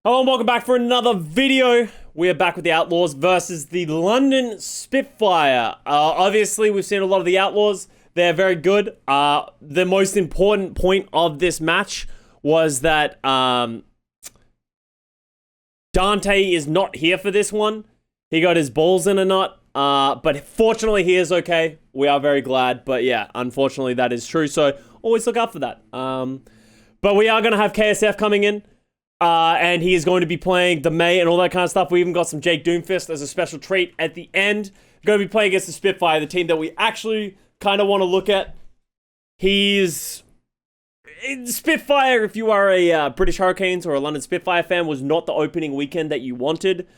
Hello and welcome back for another video. We are back with the Outlaws versus the London Spitfire. Obviously, we've seen a lot of the Outlaws. They're very good. The most important point of this match was that Danteh is not here for this one. He got his balls in a knot. But fortunately, he is okay. We are very glad. But yeah, unfortunately, that is true. So always look out for that. But we are going to have KSF coming in. And he is going to be playing the May and all that kind of stuff. We even got some Jake Doomfist as a special treat at the end. Going to be playing against the Spitfire, the team that we actually kind of want to look at. He's... Spitfire, if you are a British Hurricanes or a London Spitfire fan, was not the opening weekend that you wanted.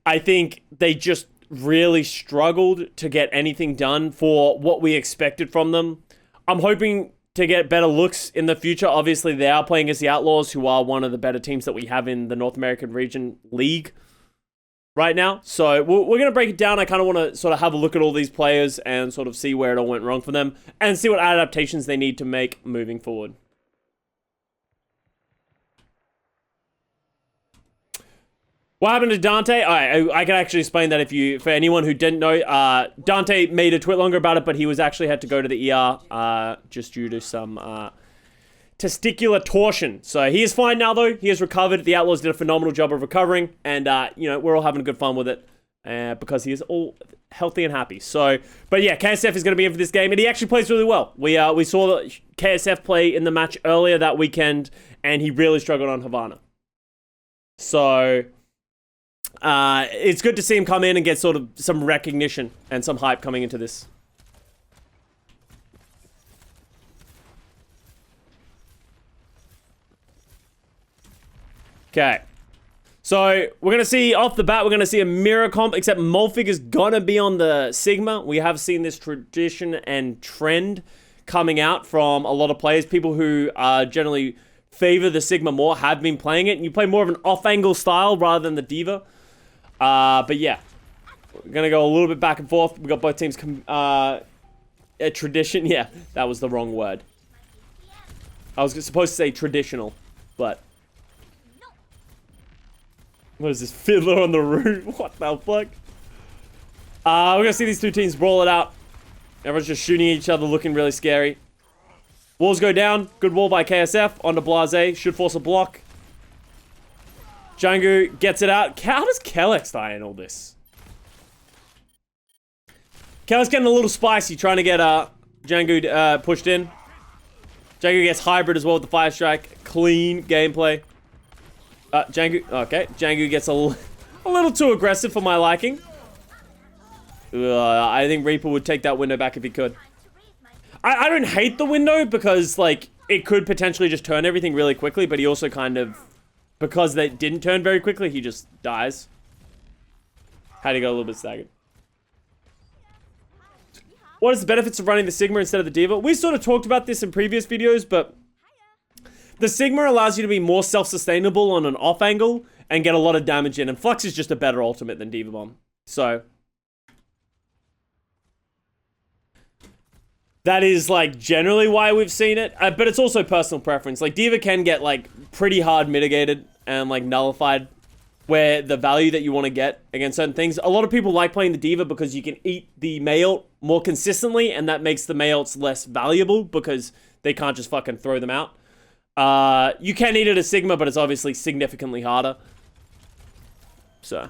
I think they just really struggled to get anything done for what we expected from them. I'm hoping to get better looks in the future. Obviously, they are playing against the Outlaws, who are one of the better teams that we have in the North American region league right now. So we're going to break it down. I kind of want to sort of have a look at all these players and sort of see where it all went wrong for them and see what adaptations they need to make moving forward. What happened to Danteh? I can actually explain that for anyone who didn't know. Danteh made a tweet longer about it, but he was actually had to go to the ER just due to some testicular torsion. So he is fine now, though. He has recovered. The Outlaws did a phenomenal job of recovering, and we're all having good fun with it because he is all healthy and happy. So, but yeah, KSF is going to be in for this game, and he actually plays really well. We saw KSF play in the match earlier that weekend, and he really struggled on Havana. So it's good to see him come in and get sort of some recognition and some hype coming into this. Okay. So, we're going to see, off the bat, we're going to see a mirror comp, except Mulfig is going to be on the Sigma. We have seen this tradition and trend coming out from a lot of players. People who generally favor the Sigma more have been playing it. And you play more of an off-angle style rather than the Diva. But yeah, we're going to go a little bit back and forth. We got both teams, a tradition. Yeah, that was the wrong word. I was supposed to say traditional, but what is this, fiddler on the roof? What the fuck? We're going to see these two teams brawl it out. Everyone's just shooting each other, looking really scary. Walls go down. Good wall by KSF. Onto Blase. Should force a block. Django gets it out. How does Kellex die in all this? Kellex getting a little spicy, trying to get Django pushed in. Django gets hybrid as well with the fire strike. Clean gameplay. Django, okay. Django gets a little too aggressive for my liking. I think Reaper would take that window back if he could. I don't hate the window because, like, it could potentially just turn everything really quickly, but he also kind of... Because they didn't turn very quickly, he just dies. Had to go a little bit staggered. What is the benefits of running the Sigma instead of the Diva? We sort of talked about this in previous videos, but the Sigma allows you to be more self-sustainable on an off angle and get a lot of damage in. And Flux is just a better ultimate than Diva Bomb. So that is, like, generally why we've seen it. But it's also personal preference. Like, Diva can get, like, pretty hard mitigated and, like, nullified where the value that you want to get against certain things. A lot of people like playing the Diva because you can eat the May ult more consistently, and that makes the May ults less valuable because they can't just fucking throw them out. You can eat it as Sigma, but it's obviously significantly harder. So...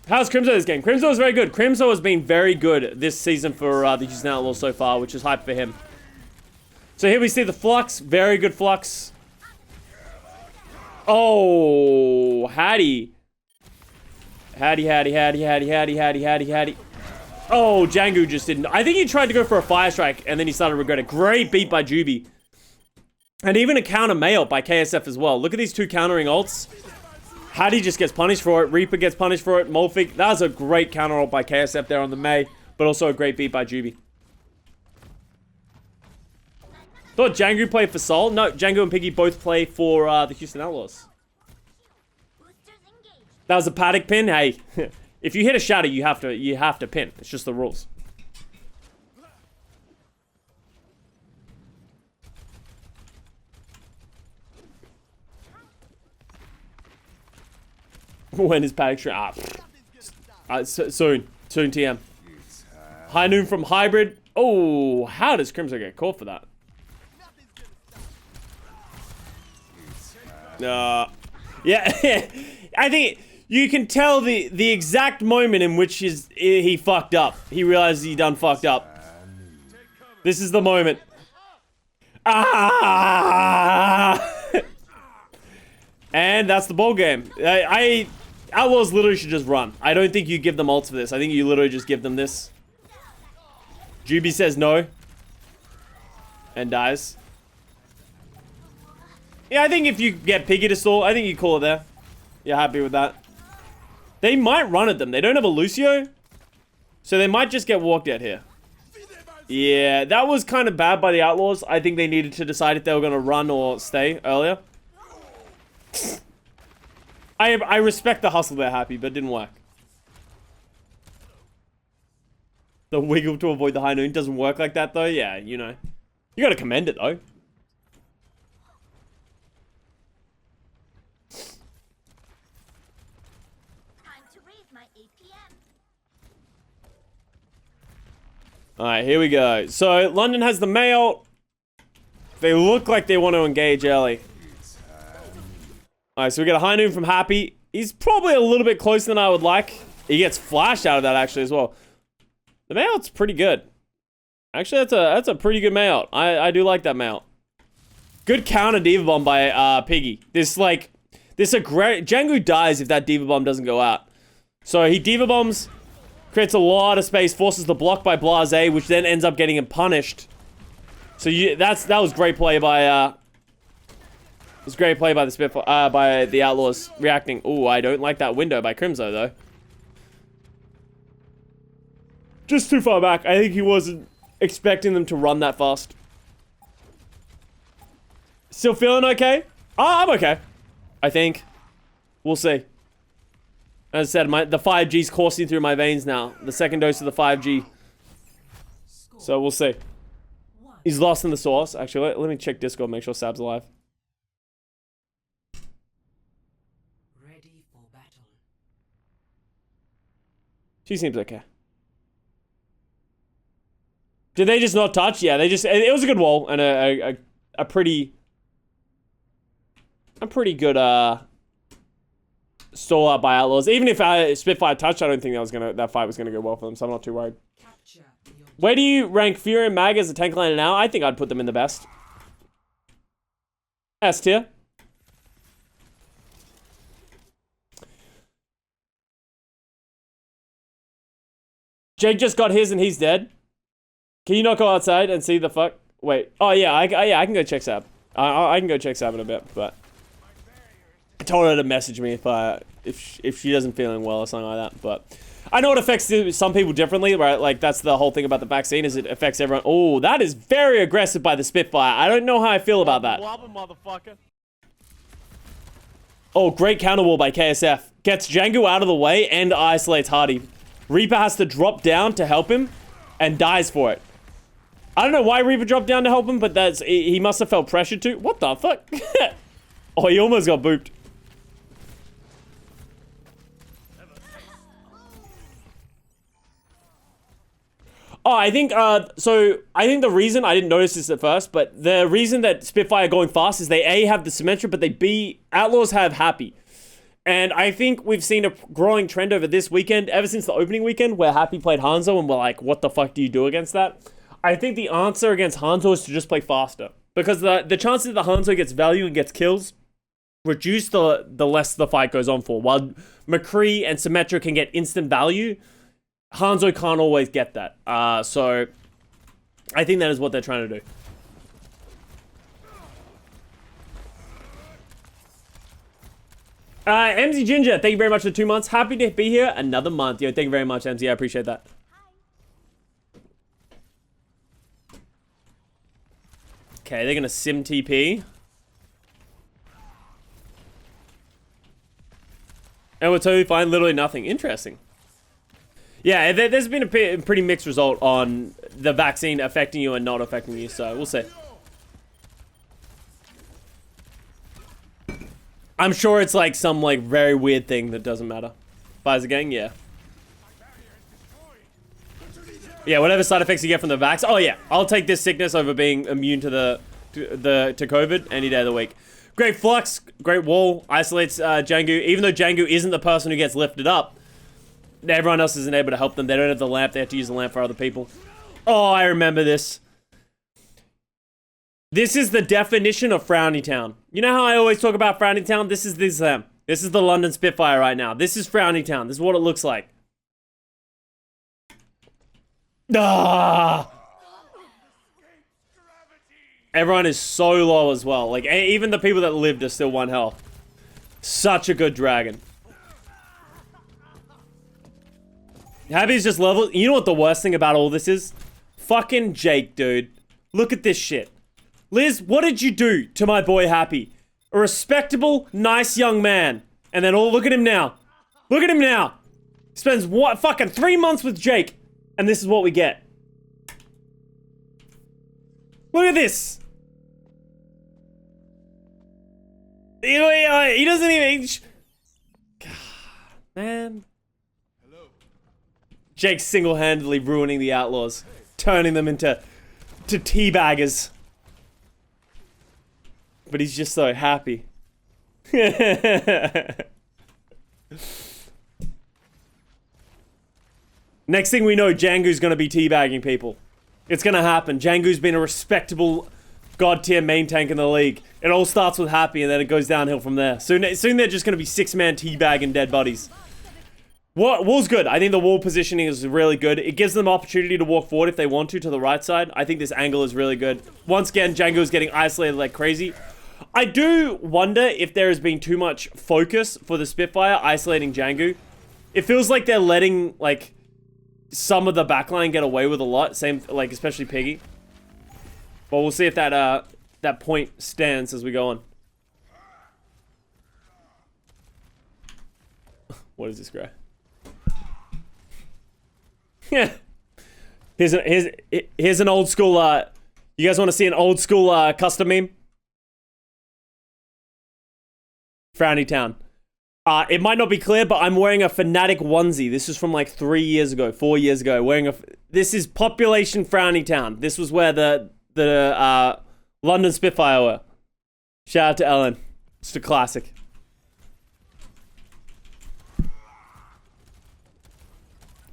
How's Crimzo this game? Crimzo is very good. Crimzo has been very good this season for the Houston Outlaws so far, which is hype for him. So here we see the Flux. Very good Flux. Oh, Hattie. Hattie. Oh, Django just didn't. I think he tried to go for a fire strike, and then he started to regret it. Great beat by Juby. And even a counter May ult by KSF as well. Look at these two countering ults. Hattie just gets punished for it. Reaper gets punished for it. Mulfig. That was a great counter ult by KSF there on the May, but also a great beat by Juby. Thought Django played for Sol. No, Django and Piggy both play for the Houston Outlaws. That was a paddock pin. Hey, if you hit a shatter, you have to pin. It's just the rules. When is Paddock stream? Soon TM. High noon from hybrid. Oh, how does Crimson get caught for that? Yeah, I think you can tell the exact moment in which he fucked up. He realized he done fucked up. This is the moment. And that's the ball game. Outlaws literally should just run. I don't think you give them ults for this. I think you literally just give them this. Juby says no. And dies. Yeah, I think if you get Piggy to stall, I think you call it there. You're happy with that. They might run at them. They don't have a Lucio. So they might just get walked out here. Yeah, that was kind of bad by the Outlaws. I think they needed to decide if they were going to run or stay earlier. I respect the hustle they're happy, but it didn't work. The wiggle to avoid the high noon doesn't work like that, though. Yeah, you know. You got to commend it, though. Alright, here we go. So, London has the mail. They look like they want to engage early. Alright, so we get a high noon from Happy. He's probably a little bit closer than I would like. He gets flashed out of that, actually, as well. The mail's pretty good. Actually, that's a pretty good mail. I do like that mail. Good counter Diva Bomb by Piggy. Django dies if that Diva Bomb doesn't go out. So, he Diva Bombs... Creates a lot of space, forces the block by Blase, which then ends up getting him punished. So that was great play by the Spitfire, by the Outlaws reacting. Ooh, I don't like that window by Crimzo though. Just too far back. I think he wasn't expecting them to run that fast. Still feeling okay? I'm okay. I think. We'll see. As I said, the 5G's coursing through my veins now. The second dose of the 5G. So we'll see. He's lost in the source. Actually, let me check Discord, make sure Sab's alive. Ready for battle. She seems okay. Did they just not touch? Yeah, it was a good wall and a pretty good stall out by Outlaws. Even if Spitfire touched, I don't think that fight was gonna go well for them, so I'm not too worried. Where do you rank Fury and Mag as a tank laner now? I think I'd put them in the best. S tier. Jake just got his and he's dead. Can you not go outside and see the fuck? Wait. Oh yeah, I can go check Sab. I can go check Sab in a bit, but I told her to message me if she doesn't feeling well or something like that. But I know it affects some people differently, right? Like that's the whole thing about the vaccine is it affects everyone. Oh, that is very aggressive by the Spitfire. I don't know how I feel about that. Oh, great counter wall by KSF. Gets Django out of the way and isolates Hardy. Reaper has to drop down to help him and dies for it. I don't know why Reaper dropped down to help him, but he must have felt pressured to. What the fuck? Oh, he almost got booped. Oh, I think, I think the reason, I didn't notice this at first, but the reason that Spitfire are going fast is they A, have the Symmetra, but they B, Outlaws have Happy. And I think we've seen a growing trend over this weekend, ever since the opening weekend, where Happy played Hanzo, and we're like, what the fuck do you do against that? I think the answer against Hanzo is to just play faster. Because the chances that Hanzo gets value and gets kills reduce the less the fight goes on for. While McCree and Symmetra can get instant value, Hanzo can't always get that. So I think that is what they're trying to do. MZ Ginger, thank you very much for 2 months. Happy to be here another month. Yo, thank you very much, MZ. I appreciate that. Okay, they're gonna sim TP. And we're totally fine. Literally nothing. Interesting. Yeah, there's been a pretty mixed result on the vaccine affecting you and not affecting you, so we'll see. I'm sure it's like some like very weird thing that doesn't matter. Pfizer gang, yeah. Yeah, whatever side effects you get from the vax. Oh yeah, I'll take this sickness over being immune to to COVID any day of the week. Great flux, great wall, isolates Jangu. Even though Jangu isn't the person who gets lifted up, everyone else isn't able to help them. They don't have the lamp. They have to use the lamp for other people. Oh, I remember this. This is the definition of Frowny Town. You know how I always talk about Frowny Town? This is this This is the London Spitfire right now. This is Frowny Town. This is what it looks like. Ah! Everyone is so low as well. Like, even the people that lived are still 1 health. Such a good dragon. Happy's just leveled. You know what the worst thing about all this is? Fucking Jake, dude. Look at this shit. Liz, what did you do to my boy Happy? A respectable, nice young man. And then, look at him now. Look at him now. Spends what, fucking 3 months with Jake. And this is what we get. Look at this. He doesn't even... God, man. Jake's single-handedly ruining the Outlaws. Turning them into teabaggers. But he's just so happy. Next thing we know, Jangu's gonna be teabagging people. It's gonna happen. Jangu's been a respectable god tier main tank in the league. It all starts with Happy and then it goes downhill from there. Soon they're just gonna be 6-man teabagging dead bodies. Wall's good. I think the wall positioning is really good. It gives them opportunity to walk forward if they want to the right side. I think this angle is really good. Once again, Jangu's getting isolated like crazy. I do wonder if there has been too much focus for the Spitfire isolating Jangu. It feels like they're letting, like, some of the backline get away with a lot. Same, like, especially Piggy. But we'll see if that, that point stands as we go on. What is this guy? Yeah. Here's an old school, you guys want to see an old school, Custa meme? Frowny Town. It might not be clear, but I'm wearing a Fnatic onesie. This is from like 3 years ago, 4 years ago. This is population Frowny Town. This was where the London Spitfire were. Shout out to Ellen. It's a classic.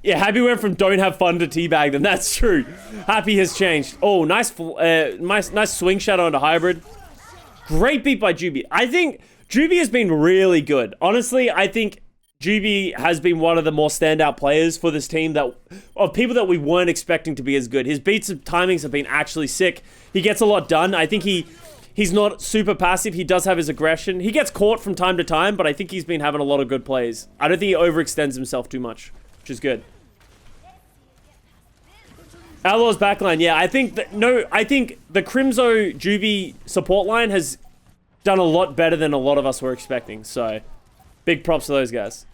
Yeah, Happy went from don't have fun to teabag them. That's true. Happy has changed. Oh, nice swing shadow onto hybrid. Great beat by Juby. I think Juby has been really good. Honestly, I think Juby has been one of the more standout players for this team of people that we weren't expecting to be as good. His beats and timings have been actually sick. He gets a lot done. I think he's not super passive. He does have his aggression. He gets caught from time to time, but I think he's been having a lot of good plays. I don't think he overextends himself too much, which is good. Outlaws backline, yeah, I think the Crimzo Juby support line has done a lot better than a lot of us were expecting, so big props to those guys.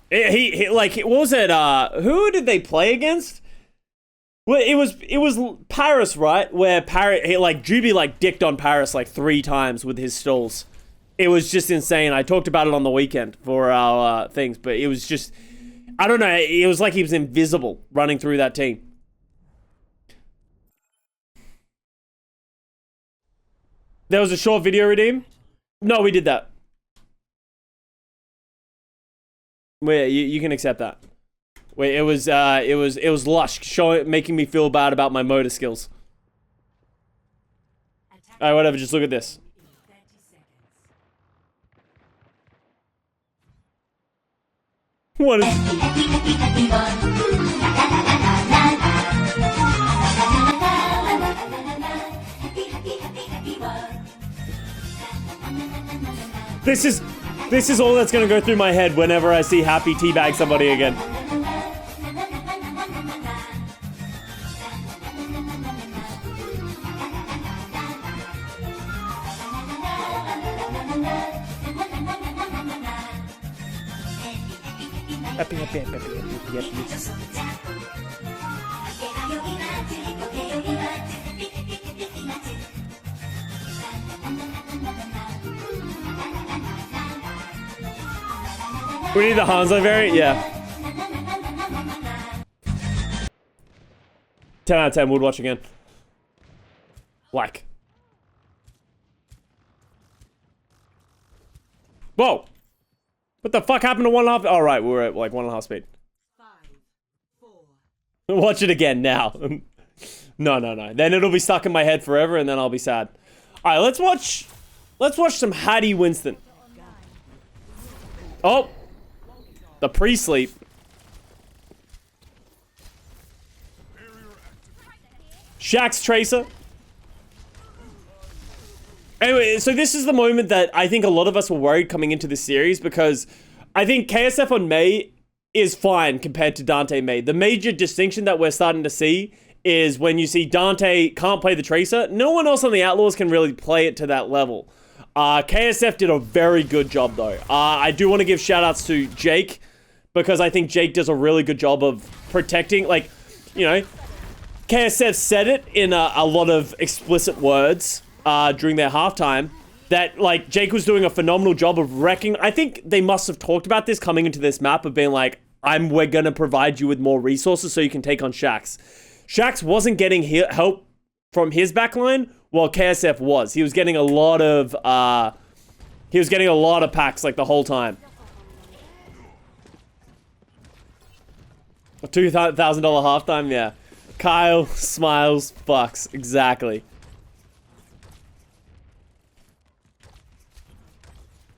He like, what was it, who did they play against? Well, it was Paris, right? Where Paris, Juby dicked on Paris like 3 times with his stalls. It was just insane. I talked about it on the weekend for our things, but it was just, I don't know, it was like he was invisible running through that team. There was a short video redeem? No, we did that. Wait, you can accept that. Wait, it was Lush making me feel bad about my motor skills. Alright, whatever, just look at this. What is... This is all that's gonna go through my head whenever I see Happy teabag somebody again. Happy. We need the Hanzo variant, yeah. 10 out of 10, would watch again. Like. Whoa! What the fuck happened to 1.5? Oh, right, we're at like 1.5 speed. 5, 4. Watch it again now. No. Then it'll be stuck in my head forever and then I'll be sad. Alright, let's watch some Hattie Winston. Oh! The pre-sleep. Shaxx Tracer. Anyway, so this is the moment that I think a lot of us were worried coming into this series because I think KSF on Mei is fine compared to Danteh Mei. The major distinction that we're starting to see is when you see Danteh can't play the Tracer, no one else on the Outlaws can really play it to that level. KSF did a very good job though. I do want to give shout outs to Jake because I think Jake does a really good job of protecting, like, you know, KSF said it in a lot of explicit words during their halftime that, like, Jake was doing a phenomenal job of wrecking. I think they must have talked about this coming into this map of being like, we're gonna provide you with more resources so you can take on Shaxx. Shaxx wasn't getting help from his backline, while KSF was. He was getting a lot of packs like the whole time. A $2,000 halftime, yeah. Kyle smiles, fucks, exactly.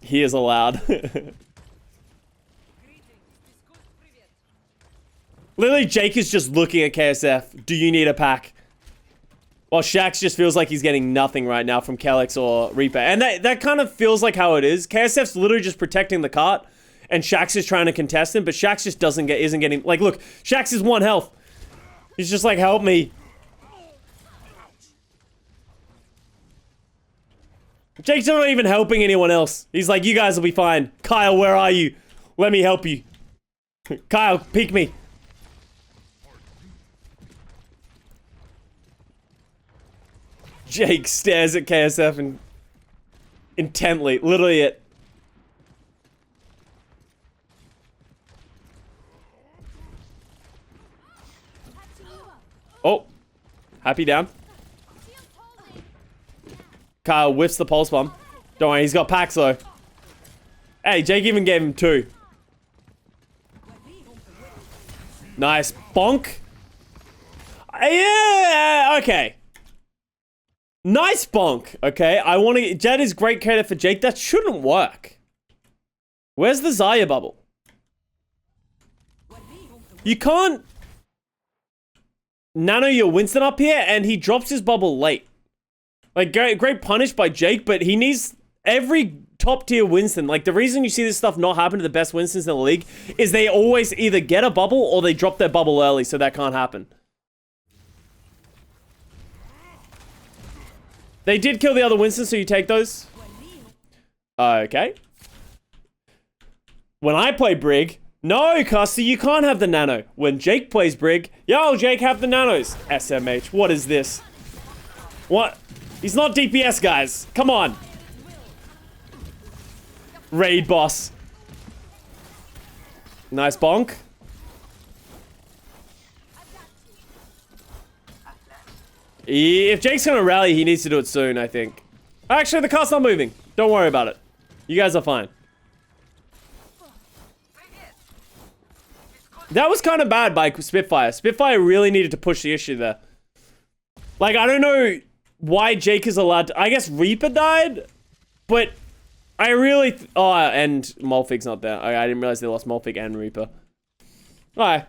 He is allowed. Literally, Jake is just looking at KSF. Do you need a pack? While Shaxx just feels like he's getting nothing right now from Kellex or Reaper. And that kind of feels like how it is. KSF's literally just protecting the cart. And Shaxx is trying to contest him. But Shaxx just isn't getting... Like, look. Shaxx is 1 health. He's just like, help me. Jake's not even helping anyone else. He's like, you guys will be fine. Kyle, where are you? Let me help you. Kyle, peek me. Jake stares at KSF and intently, literally it. Oh, Happy down. Kyle whiffs the pulse bomb. Don't worry, he's got packs though. Hey, Jake even gave him 2. Nice. Bonk. Yeah, okay. Nice bonk, okay? I want to... That is great credit for Jake. That shouldn't work. Where's the Zarya bubble? You can't... nano your Winston up here, and he drops his bubble late. Like, great punish by Jake, but he needs... Every top-tier Winston, like, the reason you see this stuff not happen to the best Winstons in the league is they always either get a bubble or they drop their bubble early, so that can't happen. They did kill the other Winston, so you take those. Okay. When I play Brig, no, Custa, you can't have the nano. When Jake plays Brig, yo, Jake, have the nanos. SMH, what is this? What? He's not DPS, guys. Come on. Raid boss. Nice bonk. If Jake's gonna rally, he needs to do it soon, I think. Actually, the car's not moving. Don't worry about it. You guys are fine. That was kind of bad by Spitfire. Spitfire really needed to push the issue there. Like, I don't know why Jake is allowed to... I guess Reaper died, but I really... oh, and Molfig's not there. I didn't realize they lost Molfig and Reaper. Alright.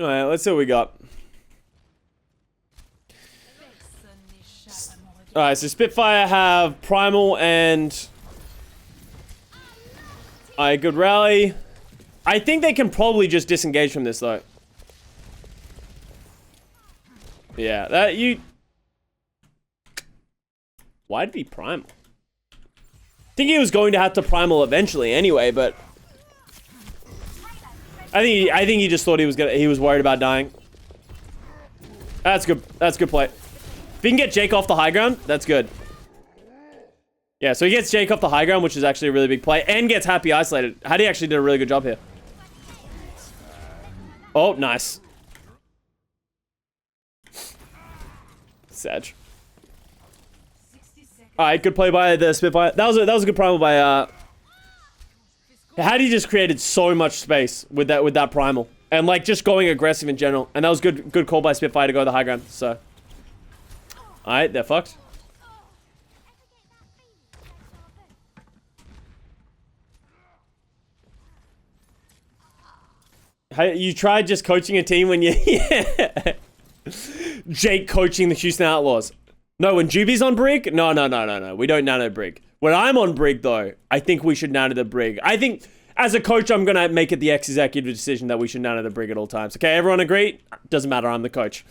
Alright, let's see what we got. Alright, so Spitfire have Primal and... Alright, good rally. I think they can probably just disengage from this, though. Yeah, that you... Why'd it be Primal? I think he was going to have to Primal eventually anyway, but... I think he just thought he was worried about dying. That's good. That's good play. we can get Jake off the high ground, that's good. Yeah, so he gets Jake off the high ground, which is actually a really big play, and gets Happy isolated. Hattie actually did a really good job here. Oh, nice. Sag. Alright, good play by the Spitfire. That was a good primal by Hattie just created so much space with that primal. And like just going aggressive in general. And that was good call by Spitfire to go to the high ground, so. Alright, they're fucked. You tried just coaching a team when you... Yeah. Jake coaching the Houston Outlaws. No, when Juby's on Brig? No. We don't nano Brig. When I'm on Brig, though, I think we should nano the Brig. I think, as a coach, I'm going to make it the executive decision that we should nano the Brig at all times. Okay, everyone agree? Doesn't matter, I'm the coach.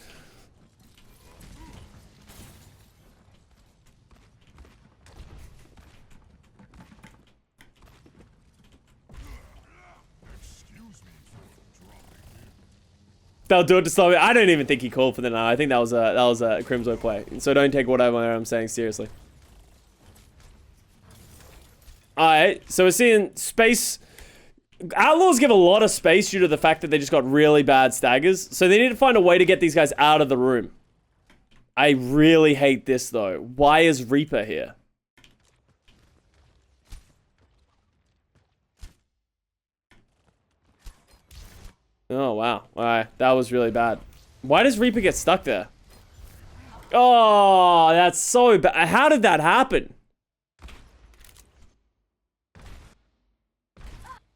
They'll do it to slow me. I don't even think he called for the no. I think that was a Crimson play. So don't take whatever I'm saying seriously. Alright, so we're seeing space. Outlaws give a lot of space due to the fact that they just got really bad staggers. So they need to find a way to get these guys out of the room. I really hate this though. Why is Reaper here? Oh, wow. Alright, that was really bad. Why does Reaper get stuck there? Oh, that's so bad. How did that happen?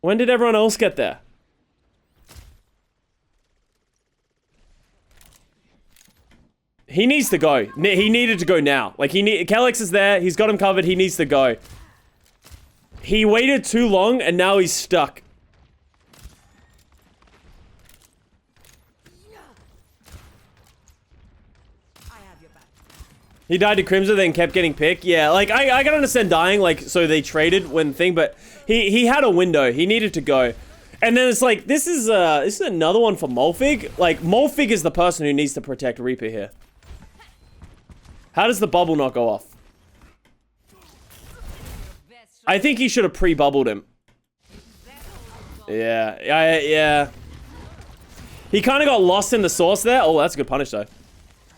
When did everyone else get there? He needs to go. He needed to go now. Like, Kellex is there. He's got him covered. He needs to go. He waited too long, and now he's stuck. He died to Crimson, then kept getting picked. Yeah, like, I can understand dying, like, so they traded when thing, but he had a window. He needed to go. And then it's like, this is another one for Molfig. Like, Molfig is the person who needs to protect Reaper here. How does the bubble not go off? I think he should have pre-bubbled him. Yeah. He kind of got lost in the source there. Oh, that's a good punish, though.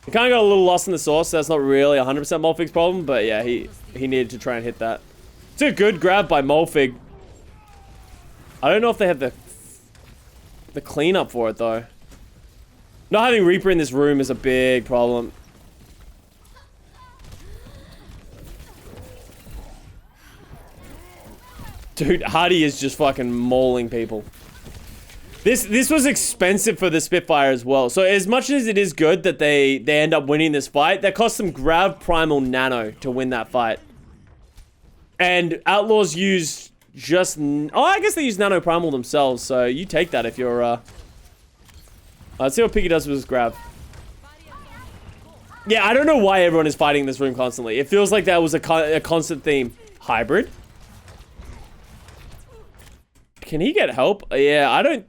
He kind of got a little lost in the source. That's not really 100% Molfig's problem, but yeah, he needed to try and hit that. It's a good grab by Molfig. I don't know if they have the cleanup for it, though. Not having Reaper in this room is a big problem. Dude, Hardy is just fucking mauling people. This was expensive for the Spitfire as well. So as much as it is good that they end up winning this fight, that cost them Grav Primal Nano to win that fight. And Outlaws used just... Oh, I guess they used Nano Primal themselves, so you take that if you're... Let's see what Piggy does with his Grav. Yeah, I don't know why everyone is fighting in this room constantly. It feels like that was a constant theme. Hybrid? Can he get help? Yeah, I don't...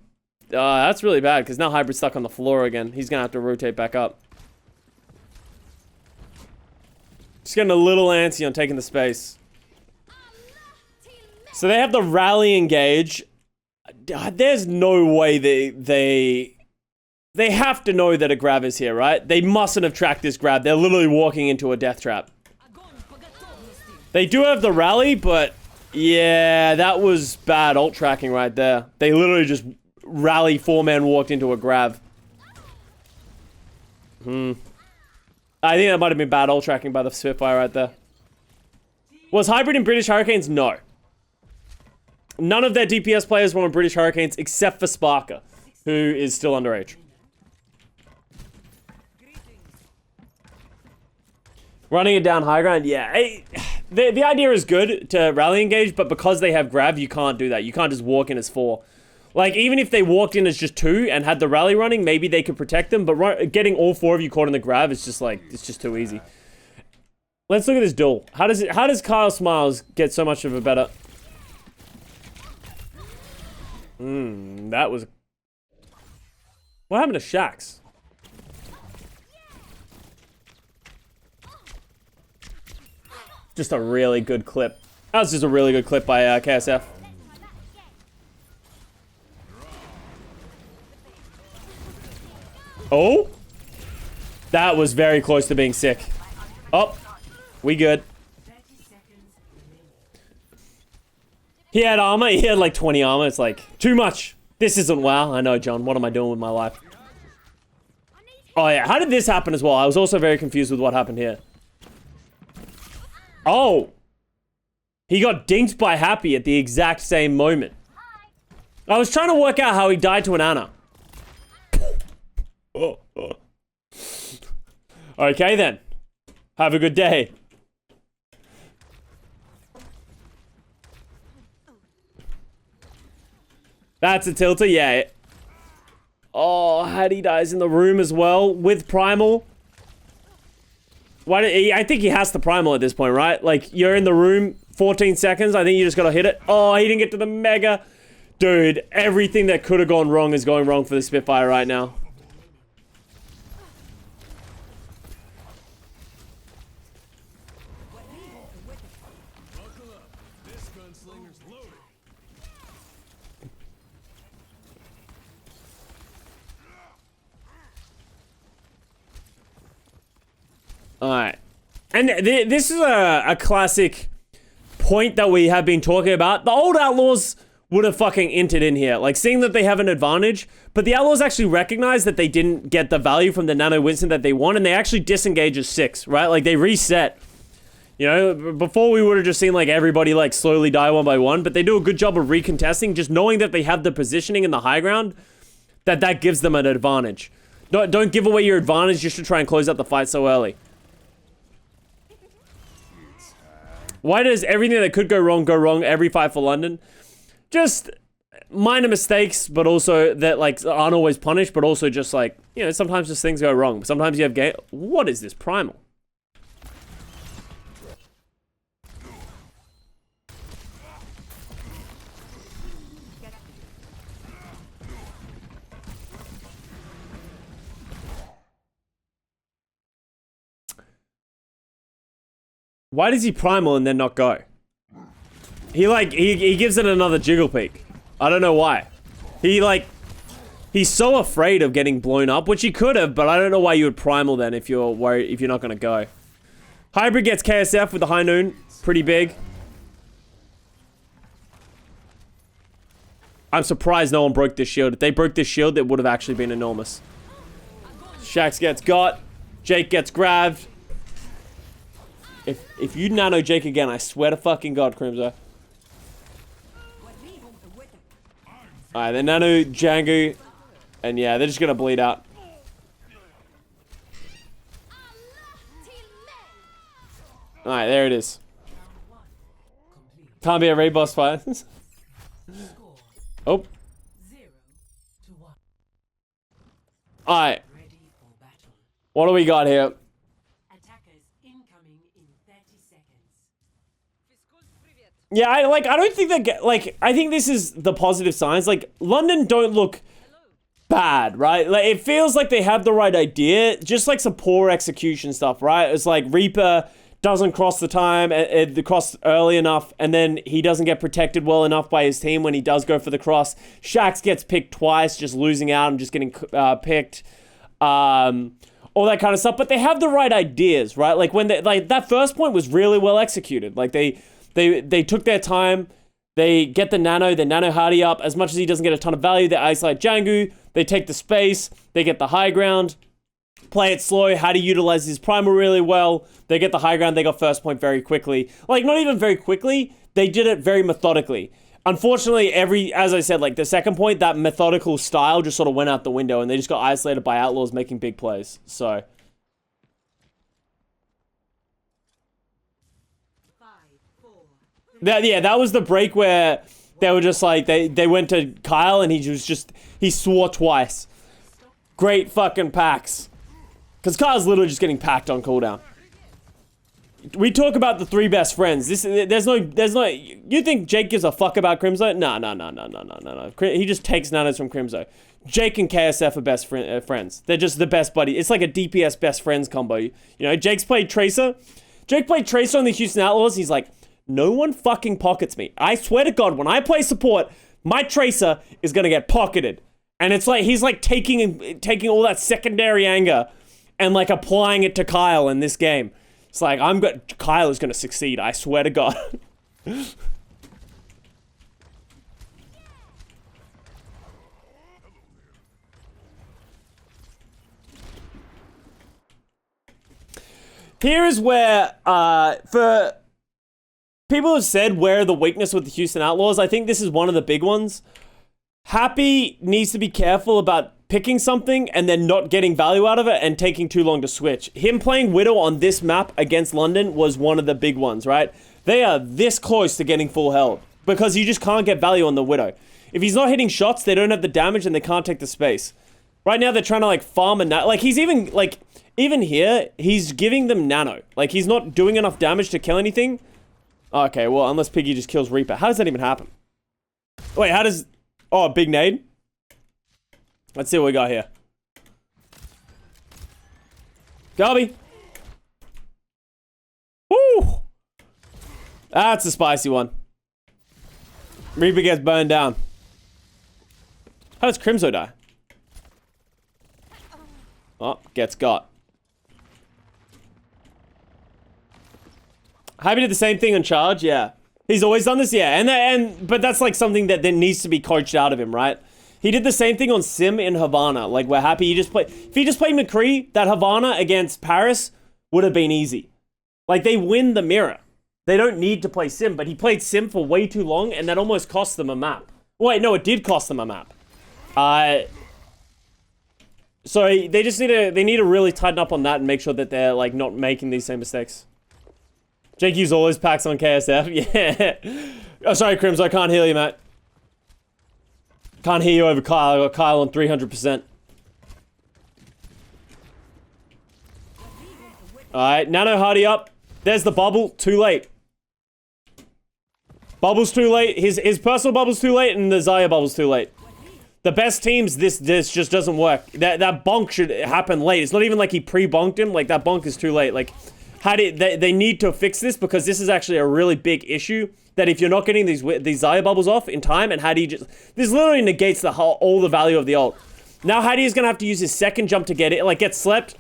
that's really bad, because now Hybrid's stuck on the floor again. He's gonna have to rotate back up. Just getting a little antsy on taking the space. So they have the rally engage. There's no way they have to know that a grab is here, right? They mustn't have tracked this grab. They're literally walking into a death trap. They do have the rally, but yeah, that was bad ult tracking right there. They literally just rally four-man walked into a grab. I think that might have been bad ult tracking by the Spitfire right there. Was Hybrid in British Hurricanes? No. None of their DPS players were on British Hurricanes except for Sparker, who is still underage. Running it down high ground, yeah. The idea is good to rally engage, but because they have grab, you can't do that. You can't just walk in as 4. Like, even if they walked in as just 2 and had the rally running, maybe they could protect them, but getting all 4 of you caught in the grab is just like, it's just too easy. Let's look at this duel. How does Kyle Smiles get so much of a better... that was... What happened to Shax? Just a really good clip. That was just a really good clip by KSF. Oh? That was very close to being sick. Oh, we good. He had armor. He had like 20 armor. It's like, too much. This isn't WoW. I know, John. What am I doing with my life? Oh, yeah. How did this happen as well? I was also very confused with what happened here. Oh. He got dinked by Happy at the exact same moment. I was trying to work out how he died to an Ana. Oh. Okay, then. Have a good day. That's a tilter, yeah. Oh, Hattie dies in the room as well with Primal. Why? I think he has the Primal at this point, right? Like, you're in the room, 14 seconds. I think you just gotta hit it. Oh, he didn't get to the Mega. Dude, everything that could have gone wrong is going wrong for the Spitfire right now. Alright. And this is a classic point that we have been talking about. The old Outlaws would have fucking entered in here. Like, seeing that they have an advantage. But the Outlaws actually recognize that they didn't get the value from the Nano Winston that they want. And they actually disengage as 6, right? Like, they reset. You know, before we would have just seen, like, everybody, like, slowly die one by one. But they do a good job of recontesting. Just knowing that they have the positioning in the high ground. That gives them an advantage. Don't give away your advantage just to try and close out the fight so early. Why does everything that could go wrong every fight for London? Just minor mistakes, but also that, like, aren't always punished, but also just, like, you know, sometimes just things go wrong. Sometimes you have game. What is this Primal? Why does he Primal and then not go? He gives it another jiggle peek. I don't know why. He's so afraid of getting blown up, which he could have, but I don't know why you would Primal then if you're worried, if you're not gonna go. Hybrid gets KSF with the high noon. Pretty big. I'm surprised no one broke this shield. If they broke this shield, it would have actually been enormous. Shax gets got. Jake gets grabbed. If you nano Jake again, I swear to fucking God, Crimzo. Alright, they nano Django. And yeah, they're just gonna bleed out. Alright, there it is. Can't be a raid boss fight. Oh. Alright. What do we got here? Yeah, I don't think that, like, I think this is the positive signs. Like, London don't look bad, right? Like, it feels like they have the right idea, just like some poor execution stuff, right? It's like Reaper doesn't cross the time, the cross early enough, and then he doesn't get protected well enough by his team when he does go for the cross. Shax gets picked twice, just losing out and just getting picked. All that kind of stuff, but they have the right ideas, right? Like, when they, like, that first point was really well executed. Like, they took their time, they get the nano Hardy up. As much as he doesn't get a ton of value, they isolate Django, they take the space, they get the high ground, play it slow. Hardy utilizes his primal really well, they get the high ground, they got first point very quickly. Like, not even very quickly, they did it very methodically. Unfortunately, as I said, like, the second point, that methodical style just sort of went out the window, and they just got isolated by Outlaws making big plays, so... that was the break where they were just like, they went to Kyle and he swore twice. Great fucking packs. Because Kyle's literally just getting packed on cooldown. We talk about the 3 best friends. There's no, you think Jake gives a fuck about Crimzo? No. He just takes nanos from Crimzo. Jake and KSF are best friends. They're just the best buddy. It's like a DPS best friends combo. You know, Jake's played Tracer. Jake played Tracer on the Houston Outlaws. He's like, no one fucking pockets me. I swear to God, when I play support, my Tracer is gonna get pocketed. And it's like, he's like taking all that secondary anger and like applying it to Kyle in this game. It's like, Kyle is gonna succeed, I swear to God. Here is where, for people have said where the weakness with the Houston Outlaws, I think this is one of the big ones. Happy needs to be careful about picking something and then not getting value out of it and taking too long to switch. Him playing Widow on this map against London was one of the big ones, right? They are this close to getting full health because you just can't get value on the Widow. If he's not hitting shots, they don't have the damage and they can't take the space. Right now, they're trying to like farm a like he's even like, even here, he's giving them nano. Like he's not doing enough damage to kill anything. Okay, well, unless Piggy just kills Reaper. How does that even happen? Wait, how does... Oh, big nade? Let's see what we got here. Garby. Woo! That's a spicy one. Reaper gets burned down. How does Crimzo die? Oh, gets got. Happy did the same thing on Charge, yeah. He's always done this, yeah. But that's like something that then needs to be coached out of him, right? He did the same thing on Sim in Havana. Like, we're happy he just played... If he just played McCree, that Havana against Paris would have been easy. Like, they win the mirror. They don't need to play Sim, but he played Sim for way too long, and that almost cost them a map. Wait, no, it did cost them a map. So they just need to really tighten up on that and make sure that they're, like, not making these same mistakes. Jake used all his packs on KSF. Yeah. Oh, sorry, Crims. I can't hear you, mate. Can't hear you over Kyle. I got Kyle on 300%. Alright, Nano Hardy up. There's the bubble. Too late. Bubble's too late. His personal bubble's too late, and the Zaya bubble's too late. The best teams, this just doesn't work. That bonk should happen late. It's not even like he pre-bonked him. Like, that bonk is too late. Like... They need to fix this because this is actually a really big issue. That if you're not getting these Zaya bubbles off in time, and Hadi just... This literally negates all the value of the ult. Now Hadi is going to have to use his second jump to get it. Like, get slept.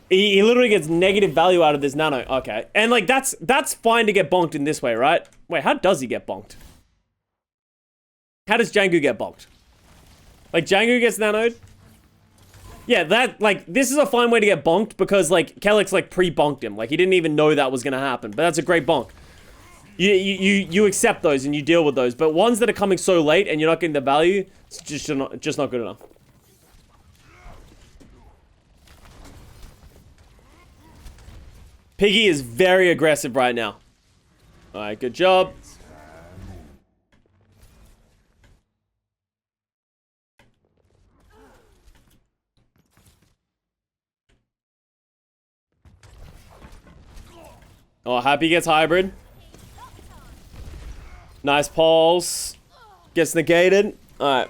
He literally gets negative value out of this nano. Okay. And, like, that's fine to get bonked in this way, right? Wait, how does he get bonked? How does Jangu get bonked? Like, Jangu gets nanoed? Yeah, this is a fine way to get bonked because, like, Kellex, like, pre-bonked him. Like, he didn't even know that was gonna happen. But that's a great bonk. You accept those and you deal with those. But ones that are coming so late and you're not getting the value, it's just not good enough. Piggy is very aggressive right now. Alright, good job. Oh, Happy gets hybrid. Nice pulse. Gets negated. Alright.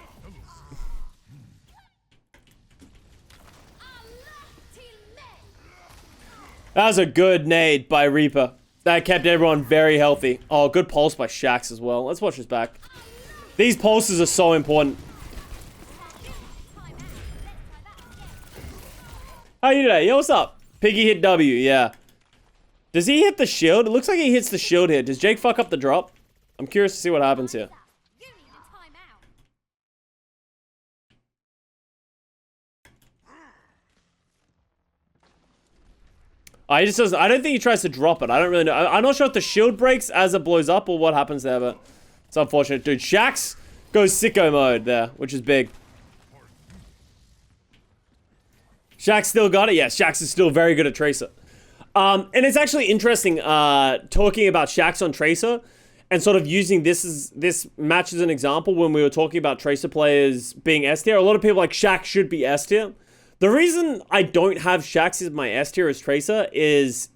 That was a good nade by Reaper. That kept everyone very healthy. Oh, good pulse by Shax as well. Let's watch this back. These pulses are so important. How are you today? Yo, what's up? Piggy hit W, yeah. Does he hit the shield? It looks like he hits the shield here. Does Jake fuck up the drop? I'm curious to see what happens here. He just doesn't. I don't think he tries to drop it. I don't really know. I'm not sure if the shield breaks as it blows up or what happens there, but it's unfortunate. Dude, Shax goes sicko mode there, which is big. Shax still got it? Yes, Shax is still very good at Tracer. And it's actually interesting talking about Shax on Tracer and sort of using this match as an example when we were talking about Tracer players being S tier. A lot of people like Shax should be S tier. The reason I don't have Shax as my S tier as Tracer is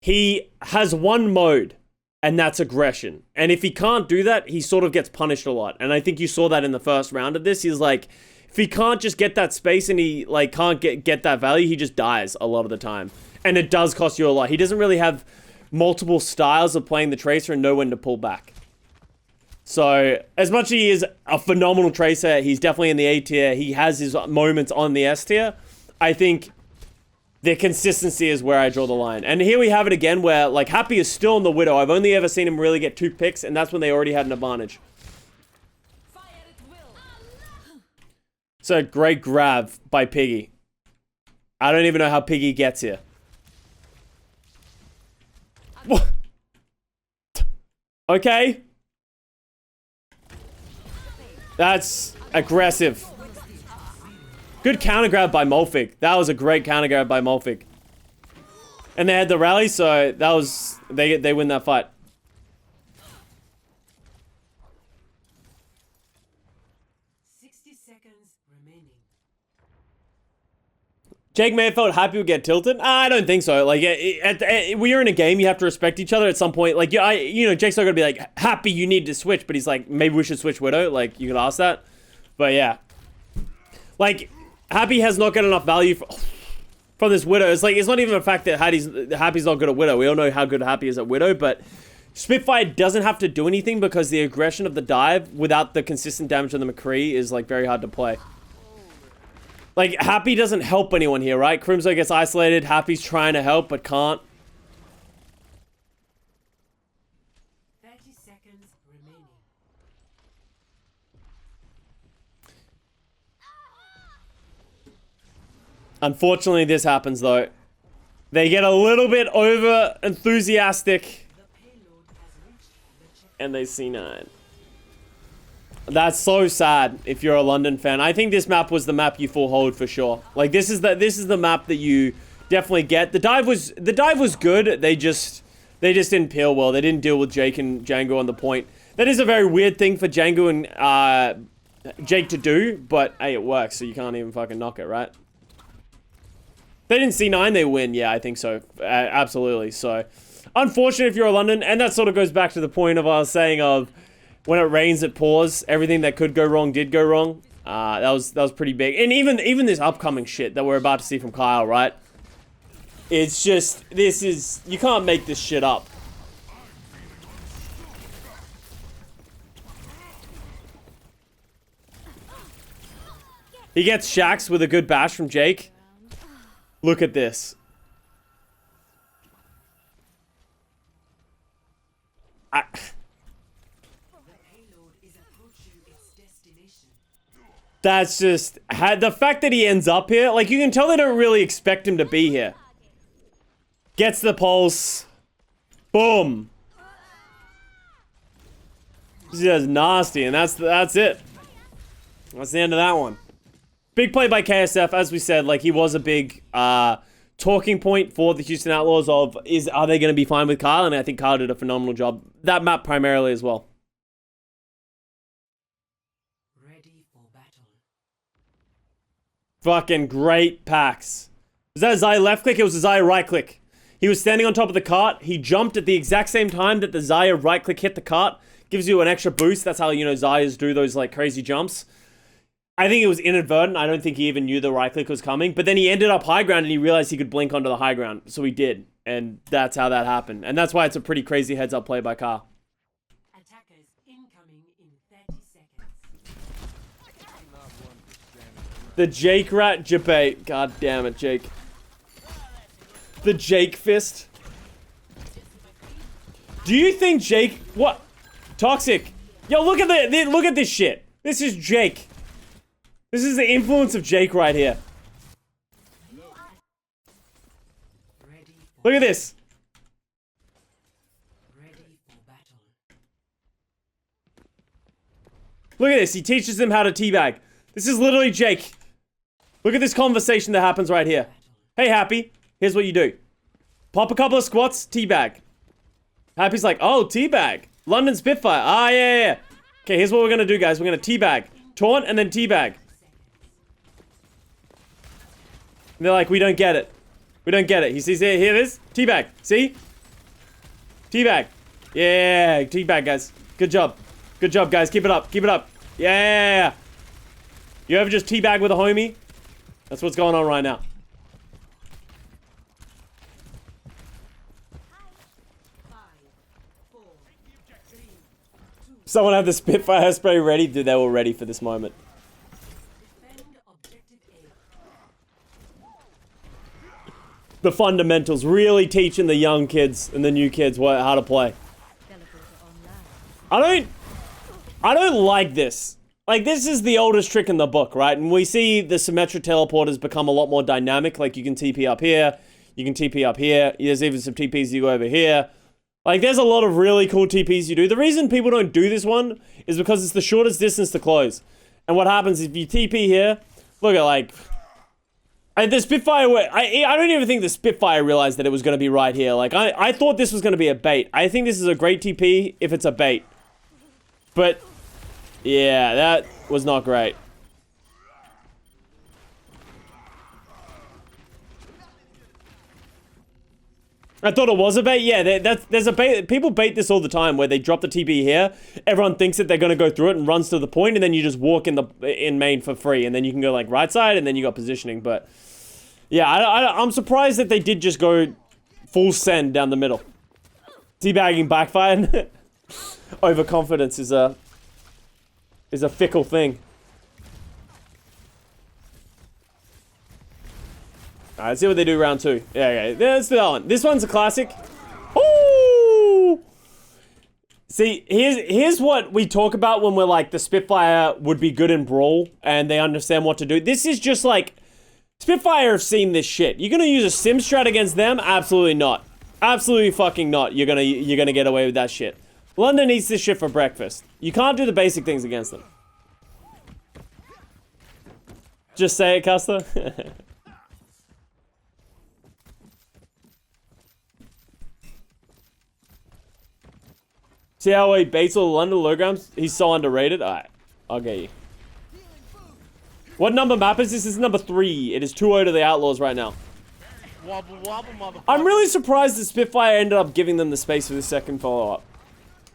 he has one mode, and that's aggression. And if he can't do that, he sort of gets punished a lot. And I think you saw that in the first round of this. He's like, if he can't just get that space and he like can't get that value, he just dies a lot of the time. And it does cost you a lot. He doesn't really have multiple styles of playing the Tracer and know when to pull back. So, as much as he is a phenomenal Tracer, he's definitely in the A tier. He has his moments on the S tier. I think the consistency is where I draw the line. And here we have it again where, like, Happy is still in the Widow. I've only ever seen him really get 2 picks, and that's when they already had an advantage. So, great grab by Piggy. I don't even know how Piggy gets here. What? Okay. That's aggressive. Good counter grab by Molfig. That was a great counter grab by Molfig. And they had the rally, so that was... They win that fight. Jake may have felt Happy would get tilted. I don't think so. Like, we are in a game. You have to respect each other at some point. Like, Jake's not gonna be like, Happy, you need to switch. But he's like, maybe we should switch Widow. Like, you could ask that. But yeah, like, Happy has not got enough value from this Widow. It's like, it's not even the fact that Happy's not good at Widow. We all know how good Happy is at Widow. But Spitfire doesn't have to do anything because the aggression of the dive without the consistent damage on the McCree is like very hard to play. Like, Happy doesn't help anyone here, right? Crimzo gets isolated. Happy's trying to help, but can't. 30 seconds remaining. Unfortunately, this happens, though. They get a little bit over enthusiastic. And they C9. That's so sad if you're a London fan. I think this map was the map you full hold for sure. Like, this is the map that you definitely get. The dive was good. They just didn't peel well. They didn't deal with Jake and Django on the point. That is a very weird thing for Django and Jake to do, but hey, it works, so you can't even fucking knock it, right? They didn't C9, they win. Yeah, I think so. Absolutely. So, unfortunate if you're a London, and that sort of goes back to the point of I was saying of when it rains, it pours. Everything that could go wrong did go wrong. That was pretty big. And even this upcoming shit that we're about to see from Kyle, right? It's just, you can't make this shit up. He gets Shax with a good bash from Jake. Look at this. That's just... the fact that he ends up here... Like, you can tell they don't really expect him to be here. Gets the pulse. Boom. This is nasty, and that's it. That's the end of that one. Big play by KSF, as we said. Like, he was a big talking point for the Houston Outlaws of... Are they going to be fine with Kyle? And I think Kyle did a phenomenal job. That map primarily as well. Fucking great packs. Was that a Xayah left click? It was a Xayah right click. He was standing on top of the cart. He jumped at the exact same time that the Xayah right click hit the cart. Gives you an extra boost. That's how, you know, Xayahs do those, like, crazy jumps. I think it was inadvertent. I don't think he even knew the right click was coming. But then he ended up high ground and he realized he could blink onto the high ground. So he did. And that's how that happened. And that's why it's a pretty crazy heads up play by Carr. Attackers incoming in 30 seconds. The Jake rat debate. God damn it, Jake. The Jake fist. Do you think Jake... What? Toxic. Yo, look at this shit. This is Jake. This is the influence of Jake right here. Look at this. Look at this. He teaches them how to teabag. This is literally Jake. Look at this conversation that happens right here. Hey, Happy. Here's what you do. Pop a couple of squats, teabag. Happy's like, oh, teabag. London Spitfire. Ah, yeah. Okay, here's what we're going to do, guys. We're going to teabag. Taunt and then teabag. And they're like, we don't get it. We don't get it. He sees here it is. Teabag. See? Teabag. Yeah, teabag, guys. Good job. Good job, guys. Keep it up. Keep it up. Yeah. You ever just teabag with a homie? That's what's going on right now. Someone had the Spitfire spray ready. Dude, they were ready for this moment. Defend objective A. The fundamentals. Really teaching the young kids and the new kids how to play. I don't like this. Like, this is the oldest trick in the book, right? And we see the symmetric teleporters become a lot more dynamic. Like, you can TP up here. You can TP up here. There's even some TPs you go over here. Like, there's a lot of really cool TPs you do. The reason people don't do this one is because it's the shortest distance to close. And what happens if you TP here, look at, like... the Spitfire... I don't even think the Spitfire realized that it was going to be right here. Like, I thought this was going to be a bait. I think this is a great TP if it's a bait. But, yeah, that was not great. I thought it was a bait. Yeah, there's a bait. People bait this all the time where they drop the TP here. Everyone thinks that they're going to go through it and runs to the point, and then you just walk in main for free, and then you can go like right side, and then you got positioning. But yeah, I'm surprised that they did just go full send down the middle. Teabagging backfired. Overconfidence is a fickle thing. Alright, let's see what they do round 2. Yeah, let's do that one. This one's a classic. Ooh! See, here's what we talk about when we're like, the Spitfire would be good in Brawl, and they understand what to do. This is just like, Spitfire have seen this shit. You're gonna use a sim strat against them? Absolutely not. Absolutely fucking not. You're gonna get away with that shit. London eats this shit for breakfast. You can't do the basic things against them. Just say it, Custa. See how he baits all the London lowgrams? He's so underrated. Alright, I'll get you. What number map is this? This is number 3. It is 2-0 to the Outlaws right now. Wobble, wobble, motherfucker. I'm really surprised that Spitfire ended up giving them the space for the second follow-up.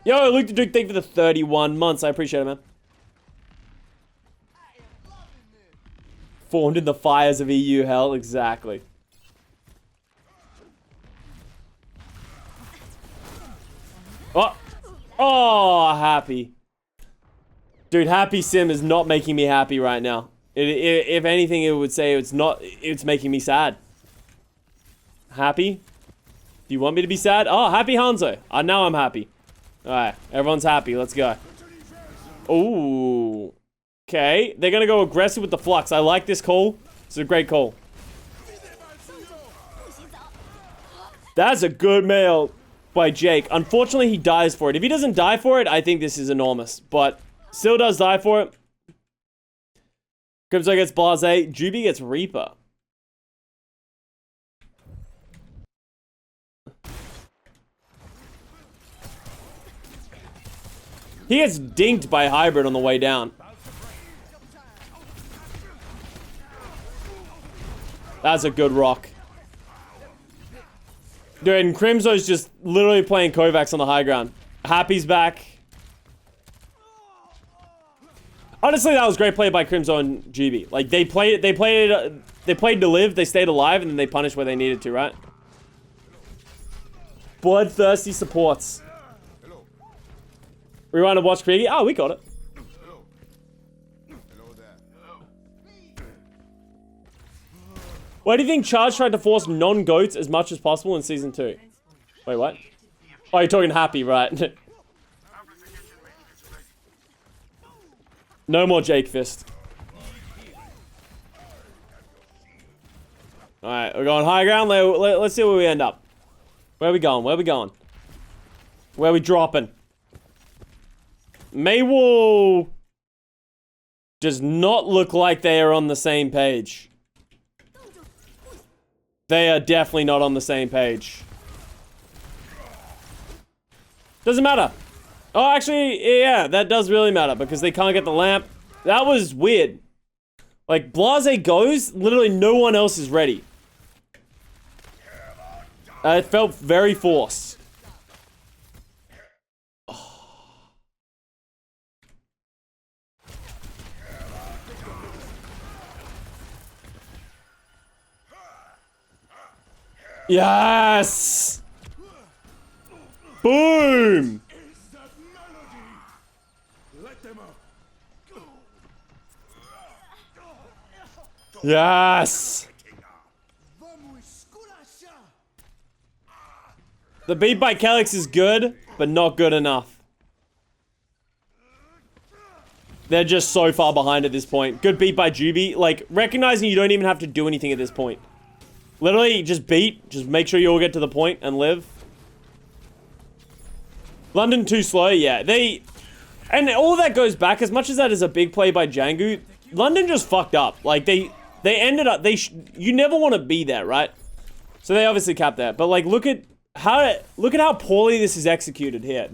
Yo, Luke the Duke, thank you for the 31 months. I appreciate it, man. Formed in the fires of EU hell. Exactly. Oh. Oh, happy. Dude, Happy Sim is not making me happy right now. If anything, it would say it's making me sad. Happy? Do you want me to be sad? Oh, happy Hanzo. Now I'm happy. Alright, everyone's happy. Let's go. Ooh. Okay, they're gonna go aggressive with the flux. I like this call. It's a great call. That's a good mail by Jake. Unfortunately, he dies for it. If he doesn't die for it, I think this is enormous. But still does die for it. Crypto gets Blase. Juby gets Reaper. He gets dinked by Hybrid on the way down. That's a good rock. Dude, and Crimzo's just literally playing Kovacs on the high ground. Happy's back. Honestly, that was great play by Crimzo and GB. Like, they played to live, they stayed alive, and then they punished where they needed to, right? Bloodthirsty supports. Rewind and watch Kriegi. Oh, we got it. Why do you think Charge tried to force non-goats as much as possible in Season 2? Wait, what? Oh, you're talking Happy, right? No more Jake Fist. Alright, we're going high ground. Let's see where we end up. Where are we going? Where are we going? Where are we dropping? Maywall does not look like they are on the same page. They are definitely not on the same page. Doesn't matter. Oh, actually, yeah, that does really matter because they can't get the lamp. That was weird. Like, Blase goes, literally no one else is ready. It felt very forced. Yes! Boom! Yes! The beat by Calyx is good, but not good enough. They're just so far behind at this point. Good beat by Juby. Like, recognizing you don't even have to do anything at this point. Literally, just beat. Just make sure you all get to the point and live. London too slow, yeah. And all that goes back, as much as that is a big play by Django, London just fucked up. Like, they ended up, you never want to be there, right? So they obviously capped that. But, like, look at how poorly this is executed here.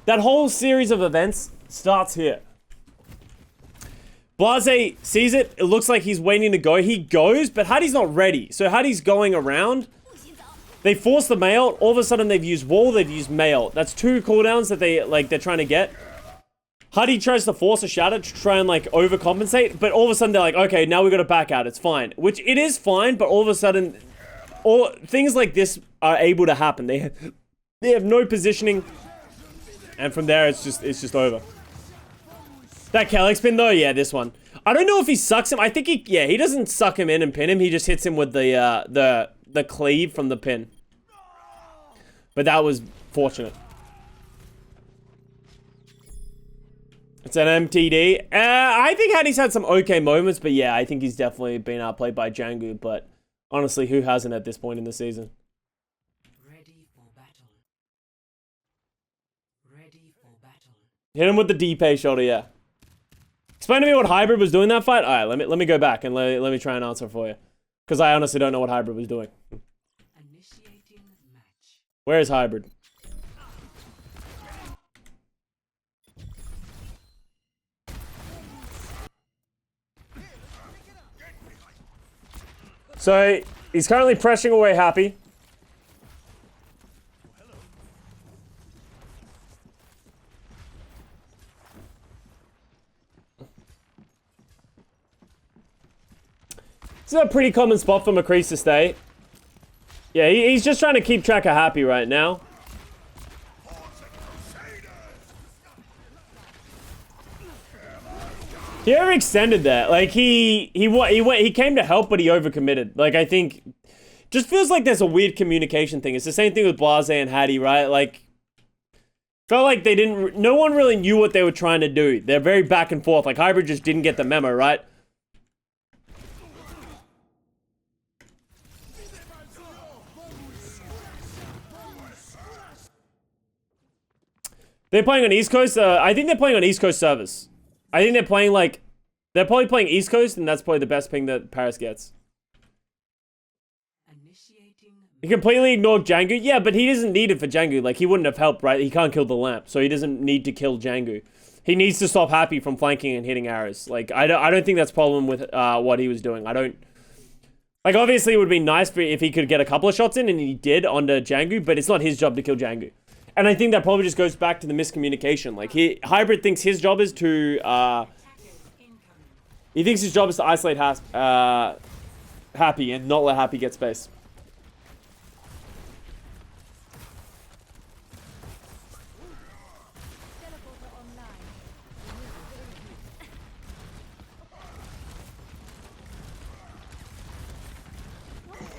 That whole series of events starts here. Blase sees it. It looks like he's waiting to go. He goes, but Hadi's not ready. So Hadi's going around. They force the mail. All of a sudden, they've used wall. They've used mail. That's 2 cooldowns that they're trying to get. Hadi tries to force a shatter to try and, like, overcompensate. But all of a sudden, they're like, okay, now we got to back out. It's fine. Which it is fine, but all of a sudden, things like this are able to happen. They have no positioning. And from there, it's just over. That Calyx pin though, yeah, this one. I don't know if he sucks him. I think he doesn't suck him in and pin him. He just hits him with the cleave from the pin. But that was fortunate. It's an MTD. I think Hadi's had some okay moments, but yeah, I think he's definitely been outplayed by Django. But honestly, who hasn't at this point in the season? Ready for battle. Ready for battle. Hit him with the D-pay shoulder, yeah. Explain to me what Hybrid was doing that fight. All right, let me go back and let me try and answer for you, because I honestly don't know what Hybrid was doing. Initiating match. Where is Hybrid? So he's currently pressing away Happy. This is a pretty common spot for McCrease to stay. Yeah, he's just trying to keep track of Happy right now. He overextended that. Like, he came to help, but he overcommitted. Like, I think, just feels like there's a weird communication thing. It's the same thing with Blase and Hadi, right? Like, felt like no one really knew what they were trying to do. They're very back and forth. Like, Hybrid just didn't get the memo, right? They're playing on East Coast. I think they're playing on East Coast servers. I think they're playing like... They're probably playing East Coast, and that's probably the best ping that Paris gets. He completely ignored Django. Yeah, but he isn't needed for Django. Like, he wouldn't have helped, right? He can't kill the lamp, so he doesn't need to kill Django. He needs to stop Happy from flanking and hitting arrows. Like, I don't think that's a problem with what he was doing. I don't... Like, obviously, it would be nice if he could get a couple of shots in, and he did onto Django, but it's not his job to kill Django. And I think that probably just goes back to the miscommunication. Like, Hybrid thinks his job is to, he thinks his job is to isolate Happy and not let Happy get space.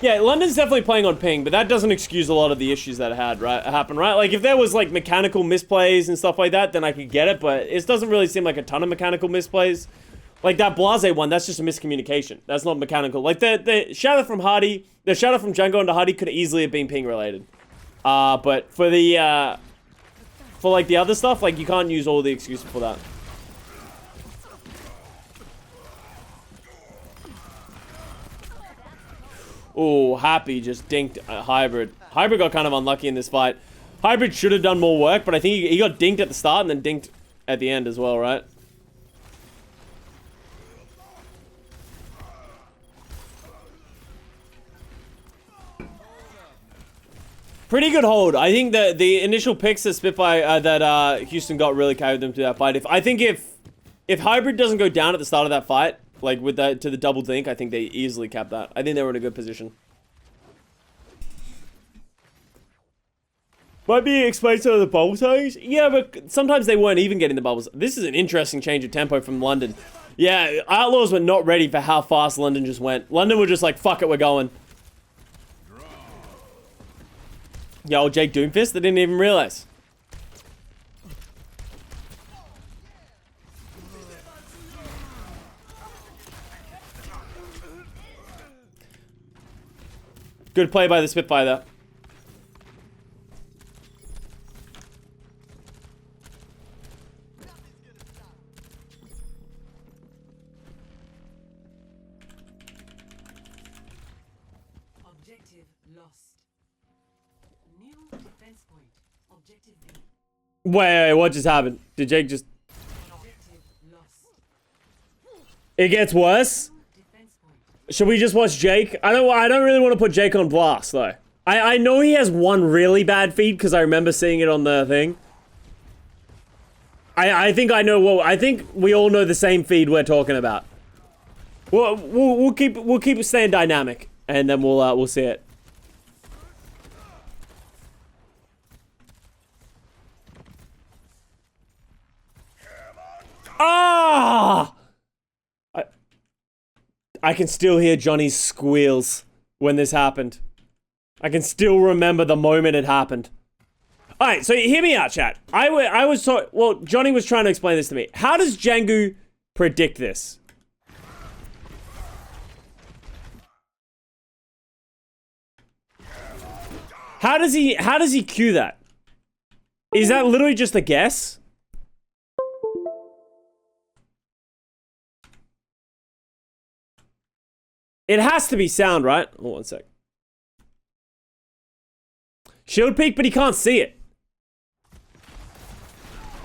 Yeah, London's definitely playing on ping, but that doesn't excuse a lot of the issues that happened, right? Like, if there was, like, mechanical misplays and stuff like that, then I could get it, but it doesn't really seem like a ton of mechanical misplays. Like, that Blase one, that's just a miscommunication. That's not mechanical. Like, the shadow from Hadi, the shadow from Django into Hadi could easily have been ping-related. But for the, for, like, the other stuff, like, you can't use all the excuses for that. Oh, Happy just dinked Hybrid. Hybrid got kind of unlucky in this fight. Hybrid should have done more work, but I think he got dinked at the start and then dinked at the end as well, right? Pretty good hold. I think that the initial picks that Spitfire, that Houston got really carried them to that fight. I think if Hybrid doesn't go down at the start of that fight, like with that to the double dink, I think they easily capped that. I think they were in a good position. Might be explained some of the bubble tellings. Yeah, but sometimes they weren't even getting the bubbles. This is an interesting change of tempo from London. Yeah, Outlaws were not ready for how fast London just went. London were just like, fuck it, we're going. Yo, Jake Doomfist, I didn't even realize. Good play by the Spitfire there. Objective lost. New defense point. Objective B. Wait, what just happened? Did Jake just... Objective lost. It gets worse? Defense point. Should we just watch Jake? I don't really want to put Jake on blast, though. I know he has one really bad feed, because I remember seeing it on the thing. I think I know what... I think we all know the same feed we're talking about. We'll keep staying dynamic, and then we'll see it. Ah! I can still hear Johnny's squeals when this happened. I can still remember the moment it happened. Alright, so hear me out, chat. Well, Johnny was trying to explain this to me. How does Django predict this? How does he cue that? Is that literally just a guess? It has to be sound, right? Oh, one sec. Shield peek, but he can't see it.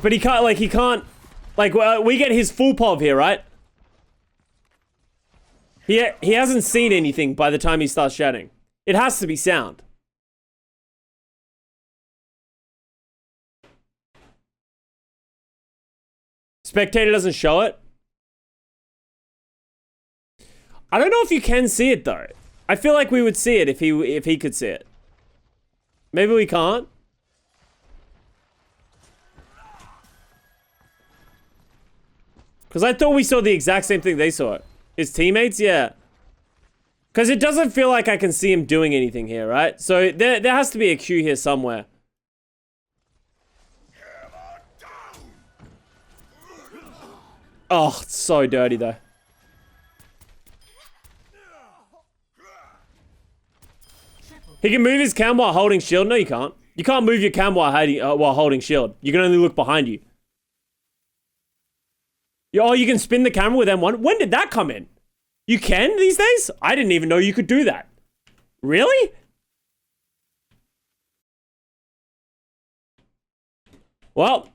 But he can't, we get his full pov here, right? He hasn't seen anything by the time he starts shouting. It has to be sound. Spectator doesn't show it. I don't know if you can see it though. I feel like we would see it if he could see it. Maybe we can't. Because I thought we saw the exact same thing they saw. His teammates, yeah. Because it doesn't feel like I can see him doing anything here, right? So there has to be a cue here somewhere. Oh, it's so dirty though. He can move his cam while holding shield. No, you can't. You can't move your cam while holding shield. You can only look behind you. Oh, you can spin the camera with M1. When did that come in? You can these days? I didn't even know you could do that. Really? Well,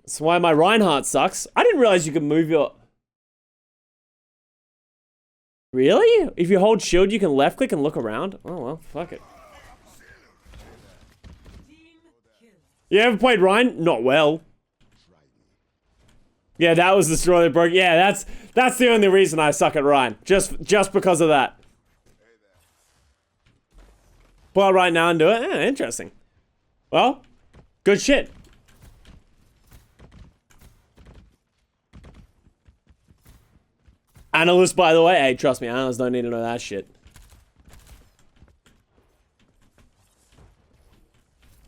that's why my Reinhardt sucks. I didn't realize you could move your... Really? If you hold shield, you can left click and look around? Oh, well, fuck it. You ever played Ryan? Not well. Yeah, that was the straw that broke. Yeah, that's the only reason I suck at Ryan. Just because of that. Pull out right now and do it? Yeah, interesting. Well, good shit. Analysts, by the way. Hey, trust me, analysts don't need to know that shit.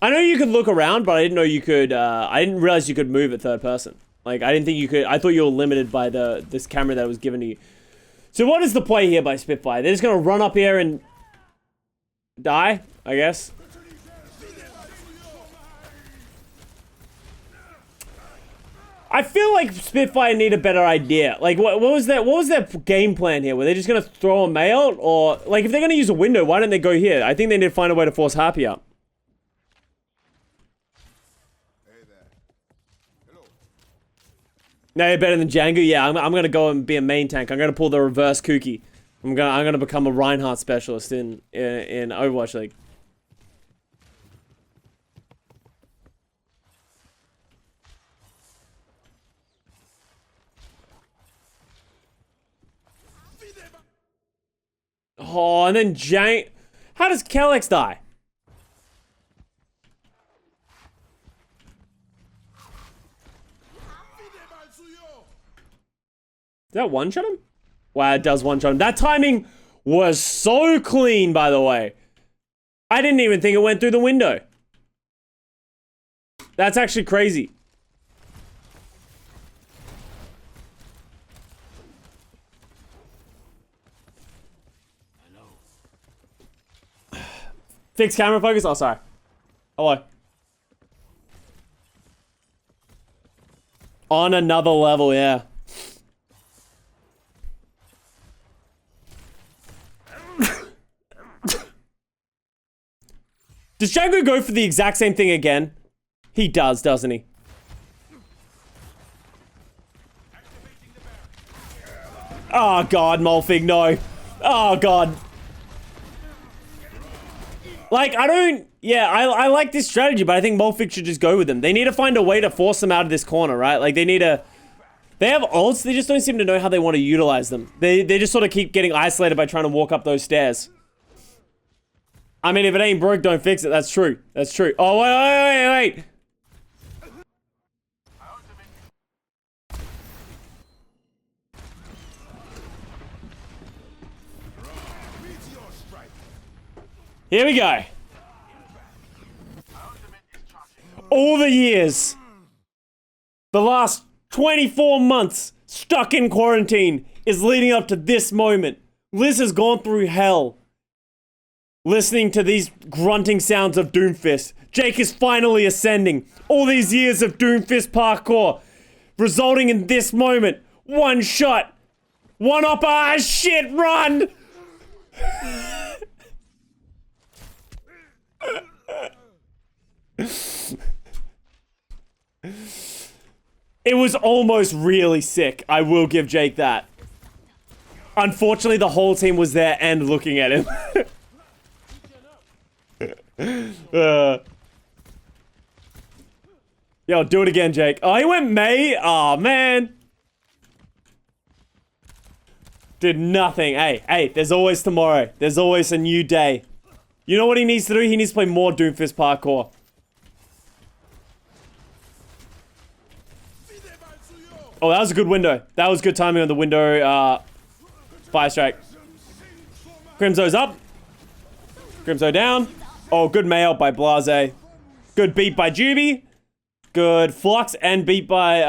I know you could look around, but I didn't know you could, I didn't realize you could move at third person. Like, I didn't think you could, I thought you were limited by this camera that was given to you. So what is the play here by Spitfire? They're just gonna run up here and die, I guess. I feel like Spitfire need a better idea. Like, what was their game plan here? Were they just gonna throw a May out? Or, like, if they're gonna use a window, why don't they go here? I think they need to find a way to force Happy up. No, you're better than Django? Yeah, I'm gonna go and be a main tank. I'm gonna pull the reverse kooky. I'm gonna become a Reinhardt specialist in Overwatch League. Oh, and then How does Kellex die? that one-shot him? Wow, it does one-shot him. That timing was so clean, by the way. I didn't even think it went through the window. That's actually crazy. Fix camera focus? Oh, sorry. Hello. On another level, yeah. Does Django go for the exact same thing again? He does, doesn't he? Oh god, Molfig, no. Oh god. Like, I don't... Yeah, I like this strategy, but I think Molfig should just go with them. They need to find a way to force them out of this corner, right? Like, they need to... They have ults, they just don't seem to know how they want to utilize them. They just sort of keep getting isolated by trying to walk up those stairs. I mean, if it ain't broke, don't fix it. That's true. That's true. Oh, wait. Here we go. All the years. The last 24 months stuck in quarantine is leading up to this moment. Liz has gone through hell. Listening to these grunting sounds of Doomfist. Jake is finally ascending. All these years of Doomfist parkour. Resulting in this moment. One shot. One up. Ah, shit, run! It was almost really sick. I will give Jake that. Unfortunately, the whole team was there and looking at him. Yo, do it again, Jake. Oh, he went May? Oh, man. Did nothing. Hey, there's always tomorrow. There's always a new day. You know what he needs to do? He needs to play more Doomfist parkour. Oh, that was a good window. That was good timing on the window. Fire strike. Crimzo's up. Crimzo down. Oh, good mail by Blase. Good beat by Juby. Good flux and beat by,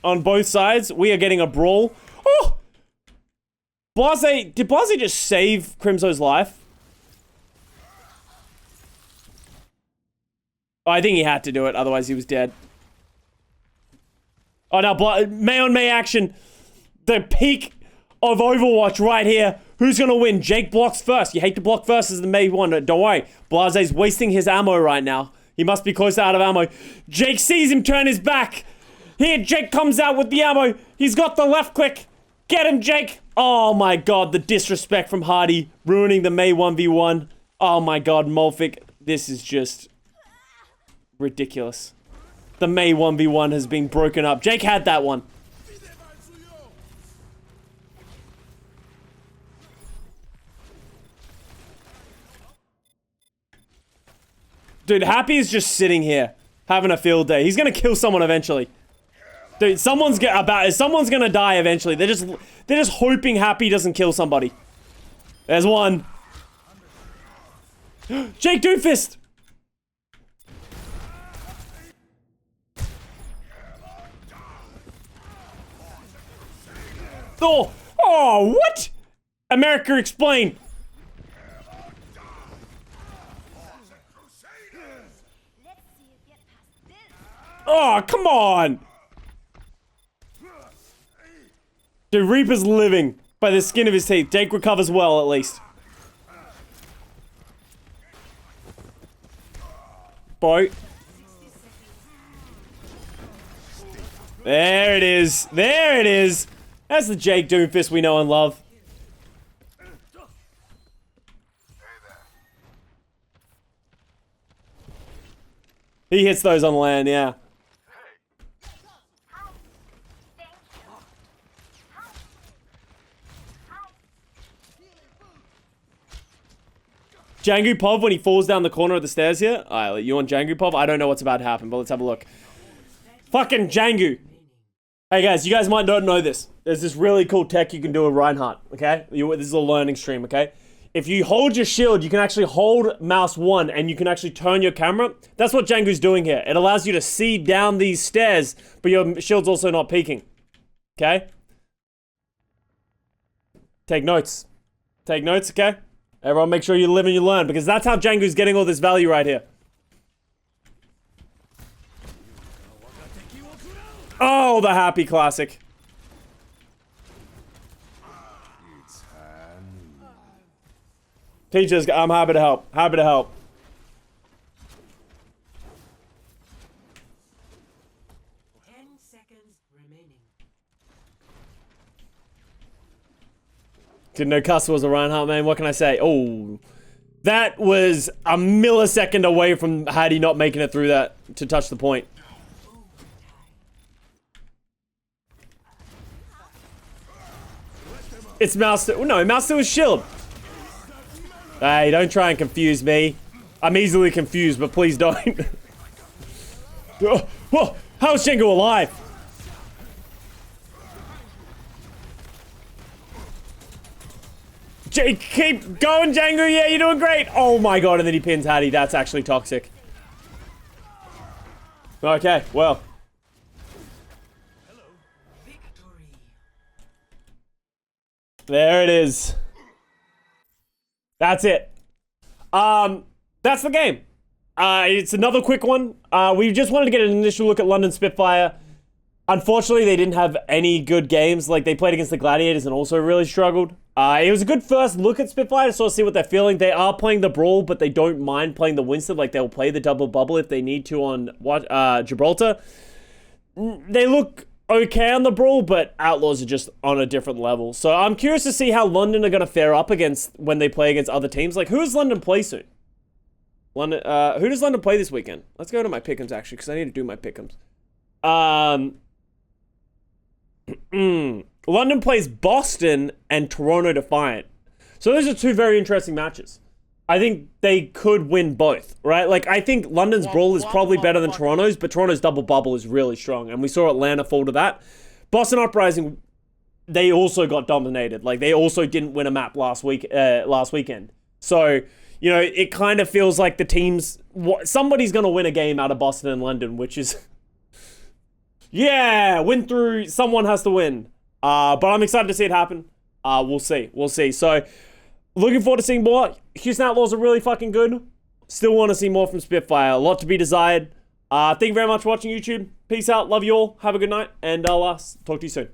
on both sides. We are getting a brawl. Oh! Blase, did Blase just save Crimzo's life? Oh, I think he had to do it, otherwise he was dead. Oh, now, May on May action. The peak of Overwatch right here. Who's gonna win? Jake blocks first. You hate to block first as the May one. Don't worry. Blase's wasting his ammo right now. He must be close to out of ammo. Jake sees him turn his back. Here, Jake comes out with the ammo. He's got the left click. Get him, Jake. Oh my god, the disrespect from Hardy. Ruining the May 1v1. Oh my god, Molfig. This is just ridiculous. The May 1v1 has been broken up. Jake had that one. Dude, Happy is just sitting here, having a field day. He's gonna kill someone eventually. Dude, someone's gonna die eventually. They're just hoping Happy doesn't kill somebody. There's one. Jake Doomfist! Oh, what? America, explain. Oh, come on! Dude, Reaper's living by the skin of his teeth. Jake recovers well, at least. Boy. There it is. There it is. That's the Jake Doomfist we know and love. He hits those on land, yeah. Jangu Pov when he falls down the corner of the stairs here. Alright, you want Jangu Pov? I don't know what's about to happen, but let's have a look. Fucking Jangu. Hey guys, you guys might not know this. There's this really cool tech you can do with Reinhardt, okay? This is a learning stream, okay? If you hold your shield, you can actually hold mouse 1 and you can actually turn your camera. That's what Jangu's doing here. It allows you to see down these stairs, but your shield's also not peeking. Okay? Take notes. Take notes, okay? Everyone make sure you live and you learn, because that's how Jangu's getting all this value right here. Oh, the happy classic. Teachers, I'm happy to help. Happy to help. Didn't know Custa was a Reinhardt, man. What can I say? Oh, that was a millisecond away from Hattie not making it through that to touch the point. It's mouse. No, mouse to his shield. Hey, don't try and confuse me. I'm easily confused, but please don't. Whoa, how is Jango alive? Keep going, Jango. Yeah, you're doing great. Oh my god, and then he pins Hattie. That's actually toxic. Okay, well. There it is. That's it. That's the game. It's another quick one. We just wanted to get an initial look at London Spitfire. Unfortunately, they didn't have any good games. Like, they played against the Gladiators and also really struggled. It was a good first look at Spitfire to sort of see what they're feeling. They are playing the Brawl, but they don't mind playing the Winston. Like, they'll play the double bubble if they need to on Gibraltar. They look okay on the Brawl, but Outlaws are just on a different level. So I'm curious to see how London are going to fare up against when they play against other teams. Like, who does London play soon? London, who does London play this weekend? Let's go to my pick'ems, actually, because I need to do my pick'ems. London plays Boston and Toronto Defiant. So those are two very interesting matches. I think they could win both, right? Like, I think London's Brawl is probably better than Toronto's, but Toronto's double bubble is really strong, and we saw Atlanta fall to that. Boston Uprising, they also got dominated. Like, they also didn't win a map last weekend. So, you know, it kind of feels like the teams, somebody's going to win a game out of Boston and London, which is, yeah, win through, someone has to win. But I'm excited to see it happen. We'll see. We'll see. So, looking forward to seeing more. Houston Outlaws are really fucking good. Still want to see more from Spitfire. A lot to be desired. Thank you very much for watching, YouTube. Peace out. Love you all. Have a good night. And I'll talk to you soon.